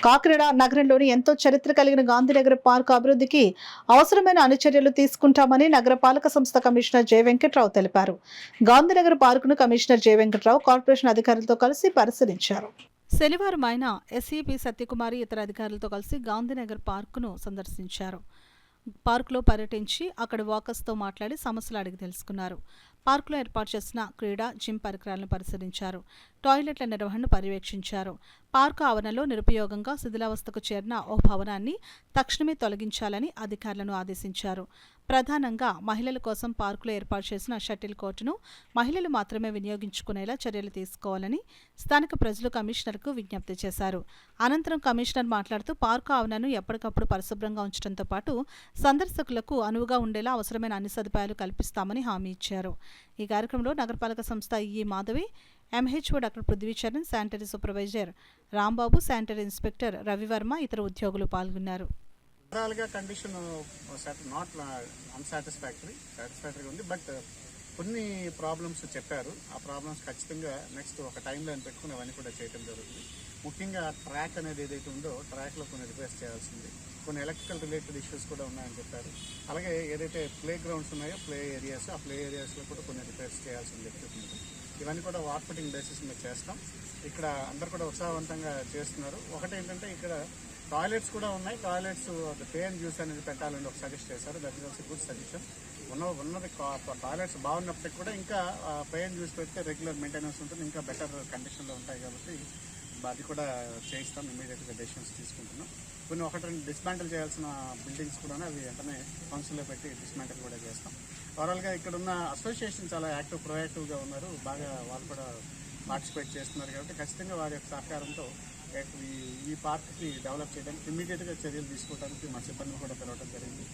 కాకినాడ నగరంలోని ఎంతో చరిత్ర కలిగిన గాంధీనగర్ పార్క్ అభివృద్ధికి అవసరమైన అన్ని చర్యలు తీసుకుంటామని నగరపాలక సంస్థ కమిషనర్ జె వెంకట్రావు తెలిపారు. గాంధీనగర్ పార్కును కమిషనర్ జె వెంకట్రావు కార్పొరేషన్ అధికారులతో కలిసి పరిశీలించారు. శనివారం ఆయన ఎస్ఈపి సత్యకుమారి ఇతర అధికారులతో కలిసి గాంధీనగర్ పార్కును సందర్శించారు. పార్కులో పర్యటించి అక్కడ వాకర్స్తో మాట్లాడి సమస్యలు అడిగి తెలుసుకున్నారు. పార్కులో ఏర్పాటు చేసిన క్రీడా జిమ్ పరికరాలను పరిశీలించారు. టాయిలెట్ల నిర్వహణను పర్యవేక్షించారు. పార్కు ఆవరణలో నిరుపయోగంగా శిథిలావస్థకు చేరిన ఓ భవనాన్ని తక్షణమే తొలగించాలని అధికారులను ఆదేశించారు. ప్రధానంగా మహిళల కోసం పార్కులో ఏర్పాటు చేసిన షటిల్ కోర్టును మహిళలు మాత్రమే వినియోగించుకునేలా చర్యలు తీసుకోవాలని స్థానిక ప్రజలు కమిషనర్కు విజ్ఞప్తి చేశారు. అనంతరం కమిషనర్ మాట్లాడుతూ పార్కు ఆవరణను ఎప్పటికప్పుడు పరిశుభ్రంగా ఉంచడంతో పాటు సందర్శకులకు అనువుగా ఉండేలా అవసరమైన అన్ని సదుపాయాలు కల్పిస్తామని హామీ ఇచ్చారు. ఈ కార్యక్రమంలో నగరపాలక సంస్థ ఈ Madhavi, MHO doctor Prithvicharan, sanitary supervisor Rambabu, sanitary inspector Ravivarma ఇతర ఉద్యోగులు పాల్గొన్నారు. కండిషన్ నాట్ సాటిస్ఫాక్టరీ ఉంది, బట్ కొన్ని ప్రాబ్లమ్స్ చెప్పారు. ఆ ప్రాబ్లమ్స్ ఖచ్చితంగా నెక్స్ట్ ఒక టైం లైన్ పెట్టుకుని అవన్నీ కూడా చేయడం జరుగుతుంది. ముఖ్యంగా ట్రాక్ అనేది ఏదైతే ఉందో ట్రాక్లో కొన్ని రిపేర్స్ చేయాల్సింది, కొన్ని ఎలక్ట్రికల్ రిలేటెడ్ ఇష్యూస్ కూడా ఉన్నాయని చెప్పారు. అలాగే ఏదైతే ప్లే గ్రౌండ్స్ ఉన్నాయో ప్లే ఏరియాస్, ఆ ప్లే ఏరియాస్లో కూడా కొన్ని రిపేర్స్ చేయాల్సింది చెప్తున్నారు. ఇవన్నీ కూడా వార్పుటింగ్ బేసిస్ మీద చేస్తాం. ఇక్కడ అందరు కూడా ఉత్సాహవంతంగా చేస్తున్నారు. ఒకటి ఏంటంటే ఇక్కడ టాయిలెట్స్ కూడా ఉన్నాయి. టాయిలెట్స్ పే అండ్ యూస్ అనేది పెట్టాలని ఒక సజెస్ట్ చేశారు. That is also good suggestion. ఉన్నది టాయిలెట్స్ బాగున్నప్పటికీ కూడా ఇంకా పే అండ్ యూస్ పెడితే రెగ్యులర్ మెయింటెనెన్స్ ఉంటుంది, ఇంకా బెటర్ కండిషన్లో ఉంటాయి. కాబట్టి అది కూడా చేయిస్తాం. ఇమీడియట్గా డెసిషన్స్ తీసుకుంటున్నాం. కొన్ని ఒకటి రెండు డిస్మాంటిల్ చేయాల్సిన బిల్డింగ్స్ కూడా అవి వెంటనే కౌన్సిల్లో పెట్టి డిస్మాంటిల్ కూడా చేస్తాం. ఓవరాల్గా ఇక్కడ ఉన్న అసోసియేషన్ చాలా ప్రొయాక్టివ్గా ఉన్నారు. బాగా వాళ్ళు కూడా పార్టిసిపేట్ చేస్తున్నారు. కాబట్టి ఖచ్చితంగా వారి యొక్క సహకారంతో ఈ పార్క్కి డెవలప్ చేయడానికి ఇమ్మీడియట్గా చర్యలు తీసుకోవడానికి మా సిబ్బందిని కూడా పిలవడం జరిగింది.